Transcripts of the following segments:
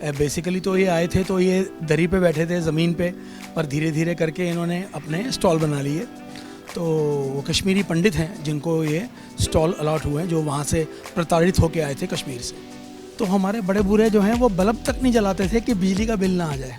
Basically तो ये आए थे तो ये दरी पे बैठे थे ज़मीन पे, पर धीरे धीरे करके इन्होंने अपने स्टॉल बना लिए। तो वो कश्मीरी पंडित हैं जिनको ये स्टॉल अलॉट हुए हैं, जो वहाँ से प्रताड़ित होकर आए थे कश्मीर से। तो हमारे बड़े बूढ़े जो हैं वो बल्ब तक नहीं जलाते थे कि बिजली का बिल ना आ जाए।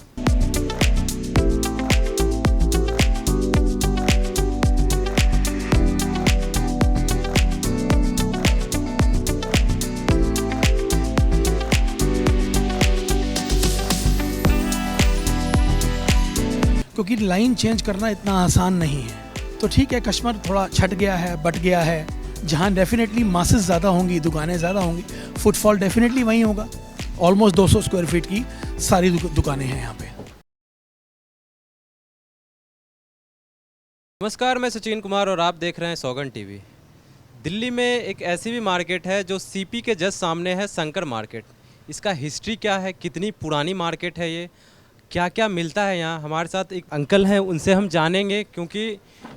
क्योंकि लाइन चेंज करना इतना आसान नहीं है। तो ठीक है, कस्टमर थोड़ा छट गया है, बट गया है। जहाँ डेफिनेटली मासेस ज़्यादा होंगी, दुकानें ज़्यादा होंगी, फुटफॉल डेफिनेटली वहीं होगा। ऑलमोस्ट 200 स्क्वायर फीट की सारी दुकानें हैं यहाँ पे। नमस्कार, मैं सचिन कुमार और आप देख रहे हैं सौगन टीवी। दिल्ली में एक ऐसी भी मार्केट है जो सीपी के जस्ट सामने है, शंकर मार्केट। इसका हिस्ट्री क्या है, कितनी पुरानी मार्केट है ये, क्या क्या मिलता है यहाँ। हमारे साथ एक अंकल हैं, उनसे हम जानेंगे, क्योंकि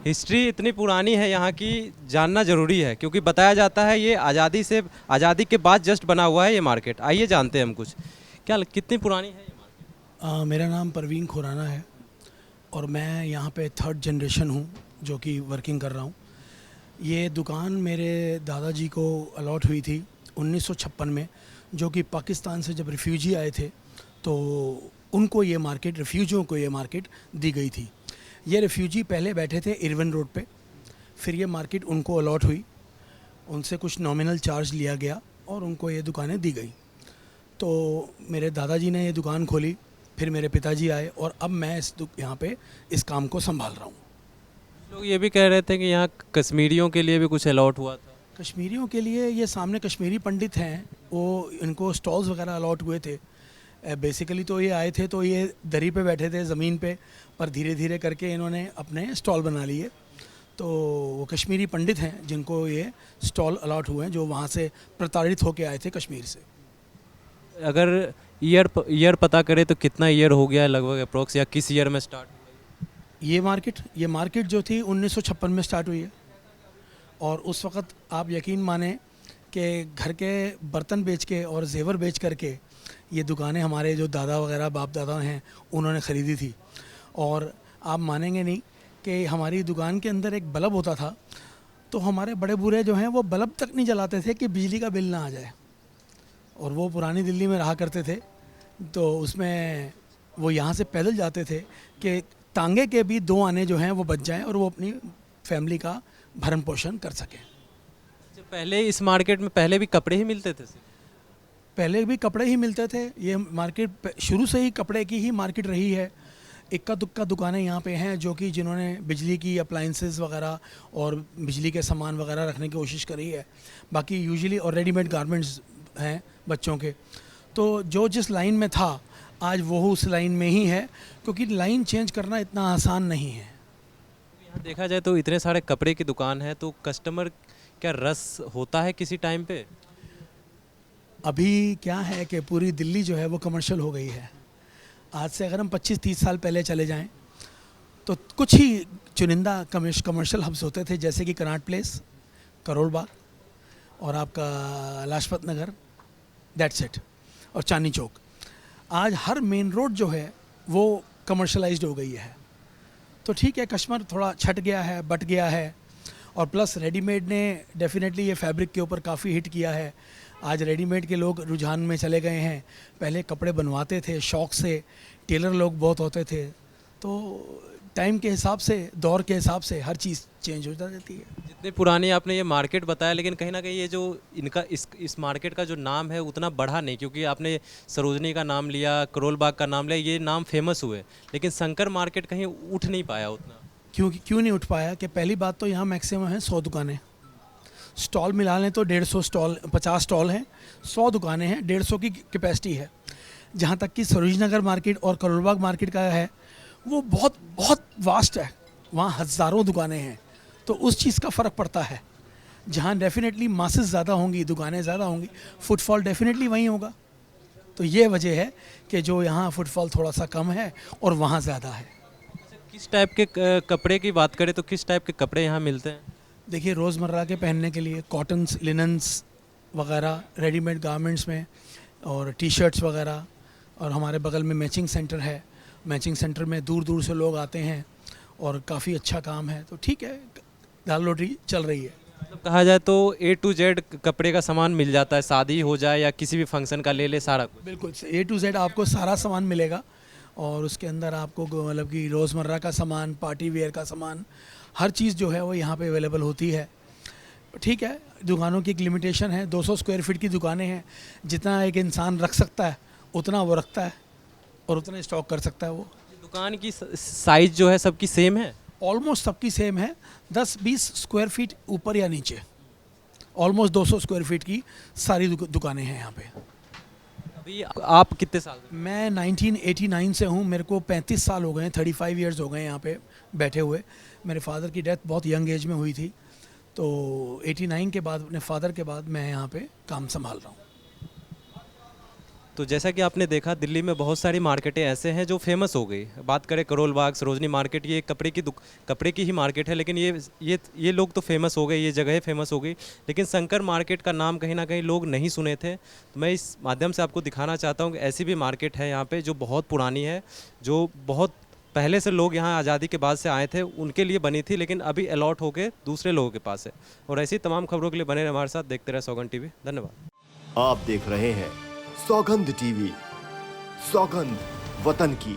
हिस्ट्री इतनी पुरानी है यहाँ की, जानना ज़रूरी है। क्योंकि बताया जाता है ये आज़ादी के बाद जस्ट बना हुआ है ये मार्केट। आइए जानते हैं हम कुछ, क्या कितनी पुरानी है ये मार्केट। मेरा नाम परवीन खुराना है और मैं यहाँ पे 3rd जनरेशन हूँ जो कि वर्किंग कर रहा हूँ। ये दुकान मेरे दादाजी को अलॉट हुई थी 1956 में, जो कि पाकिस्तान से जब रिफ्यूजी आए थे तो उनको ये मार्केट, रिफ्यूजियों को ये मार्केट दी गई थी। ये रिफ्यूजी पहले बैठे थे इरविन रोड पे, फिर ये मार्केट उनको अलॉट हुई, उनसे कुछ नॉमिनल चार्ज लिया गया और उनको ये दुकानें दी गई। तो मेरे दादाजी ने ये दुकान खोली, फिर मेरे पिताजी आए और अब मैं यहाँ पे इस काम को संभाल रहा हूँ। लोग ये भी कह रहे थे कि यहाँ कश्मीरियों के लिए भी कुछ अलॉट हुआ था। कश्मीरियों के लिए ये सामने कश्मीरी पंडित हैं, वो इनको स्टॉल्स वगैरह अलॉट हुए थे। बेसिकली तो ये आए थे तो ये दरी पे बैठे थे ज़मीन पे, पर धीरे धीरे करके इन्होंने अपने स्टॉल बना लिए। तो वो कश्मीरी पंडित हैं जिनको ये स्टॉल अलॉट हुए हैं, जो वहाँ से प्रताड़ित होकर आए थे कश्मीर से। अगर ईयर पता करें तो कितना ईयर हो गया है लगभग अप्रोक्स, या किस ईयर में स्टार्ट हुआ? ये मार्केट जो थी 1956 में स्टार्ट हुई है। और उस वक़्त आप यकीन माने कि घर के बर्तन बेच के और जेवर बेच करके ये दुकानें हमारे जो दादा वगैरह बाप दादा हैं उन्होंने ख़रीदी थी। और आप मानेंगे नहीं कि हमारी दुकान के अंदर एक बल्ब होता था, तो हमारे बड़े बूढ़े जो हैं वो बल्ब तक नहीं जलाते थे कि बिजली का बिल ना आ जाए। और वो पुरानी दिल्ली में रहा करते थे, तो उसमें वो यहाँ से पैदल जाते थे कि टांगे के भी 2 आने जो हैं वो बच जाएं और वो अपनी फैमिली का भरण पोषण कर सकें। पहले इस मार्केट में पहले भी कपड़े ही मिलते थे? पहले भी कपड़े ही मिलते थे। ये मार्केट शुरू से ही कपड़े की ही मार्केट रही है। इक्का दुक्का दुकानें यहाँ पे हैं जो कि जिन्होंने बिजली की अप्लाइंसेस वगैरह और बिजली के सामान वगैरह रखने की कोशिश करी है। बाकी यूजुअली और रेडीमेड गारमेंट्स हैं बच्चों के। तो जो जिस लाइन में था आज वो उस लाइन में ही है, क्योंकि लाइन चेंज करना इतना आसान नहीं है। यहाँ देखा जाए तो इतने सारे कपड़े की दुकान है, तो कस्टमर क्या रस होता है किसी टाइम पे? अभी क्या है कि पूरी दिल्ली जो है वो कमर्शियल हो गई है। आज से अगर हम 25-30 साल पहले चले जाएं तो कुछ ही चुनिंदा कमर्शियल हब्स होते थे, जैसे कि कनॉट प्लेस, करोल बाग और आपका लाजपत नगर, दैट्स इट, और चांदनी चौक। आज हर मेन रोड जो है वो कमर्शलाइज्ड हो गई है। तो ठीक है, कस्टमर थोड़ा छट गया है, बट गया है। और प्लस रेडीमेड ने डेफिनेटली ये फैब्रिक के ऊपर काफ़ी हिट किया है। आज रेडीमेड के लोग रुझान में चले गए हैं। पहले कपड़े बनवाते थे शौक़ से, टेलर लोग बहुत होते थे। तो टाइम के हिसाब से, दौर के हिसाब से हर चीज़ चेंज हो जाती है। जितनी पुरानी आपने ये मार्केट बताया, लेकिन कहीं ना कहीं ये जो इनका इस मार्केट का जो नाम है उतना बढ़ा नहीं, क्योंकि आपने सरोजनी का नाम लिया, करोल बाग का नाम लिया, ये नाम फेमस हुए, लेकिन शंकर मार्केट कहीं उठ नहीं पाया उतना। क्यों नहीं उठ पाया? कि पहली बात तो यहाँ मैक्सिमम है 100 दुकानें। स्टॉल मिला लें तो 150 स्टॉल, 50 स्टॉल हैं, 100 दुकानें हैं, 150 की कैपेसिटी है। जहाँ तक कि सरोजनी नगर मार्केट और करोल बाग मार्केट का है वो बहुत बहुत वास्ट है, वहाँ हज़ारों दुकानें हैं। तो उस चीज़ का फ़र्क पड़ता है। जहाँ डेफिनेटली मासेस ज़्यादा होंगी, दुकानें ज़्यादा होंगी, फुटफॉल डेफिनेटली वहीं होगा। तो ये वजह है कि जो यहाँ फुटफॉल थोड़ा सा कम है और वहाँ ज़्यादा है। किस टाइप के कपड़े की बात करें तो किस टाइप के कपड़े यहाँ मिलते हैं? देखिए, रोज़मर्रा के पहनने के लिए कॉटन्स, लिनन्स वगैरह, रेडीमेड गारमेंट्स में, और टी शर्ट्स वगैरह, और हमारे बगल में मैचिंग सेंटर है। मैचिंग सेंटर में दूर दूर से लोग आते हैं और काफ़ी अच्छा काम है। तो ठीक है, दाल रोटी चल रही है। मतलब कहा जाए तो A to Z कपड़े का सामान मिल जाता है, शादी हो जाए या किसी भी फंक्शन का ले ले सारा कुछ। बिल्कुल A to Z आपको सारा सामान मिलेगा और उसके अंदर आपको मतलब कि रोज़मर्रा का सामान, पार्टी वेयर का सामान, हर चीज़ जो है वो यहाँ पे अवेलेबल होती है। ठीक है, दुकानों की एक लिमिटेशन है, 200 स्क्वायर फीट की दुकानें हैं। जितना एक इंसान रख सकता है उतना वो रखता है और उतना स्टॉक कर सकता है वो। दुकान की साइज जो है सबकी सेम है। ऑलमोस्ट सबकी सेम है, 10-20 स्क्वायर फीट ऊपर या नीचे। ऑलमोस्ट 200 स्क्वायर फीट की सारी दुकानें हैं यहाँ पे। अभी आप कितने साल से? मैं 1989 से हूँ, मेरे को 35 साल हो गए हैं, 35 इयर्स हो गए यहाँ पे बैठे हुए। मेरे फादर की डेथ बहुत यंग एज में हुई थी, तो 89 के बाद अपने फादर के बाद मैं यहाँ पे काम संभाल रहा हूँ। तो जैसा कि आपने देखा, दिल्ली में बहुत सारी मार्केटें ऐसे हैं जो फेमस हो गई। बात करें करोल बाग, सरोजनी मार्केट, ये कपड़े की ही मार्केट है, लेकिन ये लोग तो फेमस हो गए, ये जगह फेमस हो गई। लेकिन शंकर मार्केट का नाम कहीं ना कहीं लोग नहीं सुने थे। तो मैं इस माध्यम से आपको दिखाना चाहता हूँ कि ऐसी भी मार्केट है यहाँ पर जो बहुत पुरानी है, जो बहुत पहले से लोग यहाँ आज़ादी के बाद से आए थे, उनके लिए बनी थी, लेकिन अभी अलॉट होकर दूसरे लोगों के पास है। और ऐसी तमाम खबरों के लिए बने रहे हमारे साथ, देखते रहे सौगंध टीवी। धन्यवाद। आप देख रहे हैं सौगंध टीवी, सौगंध वतन की।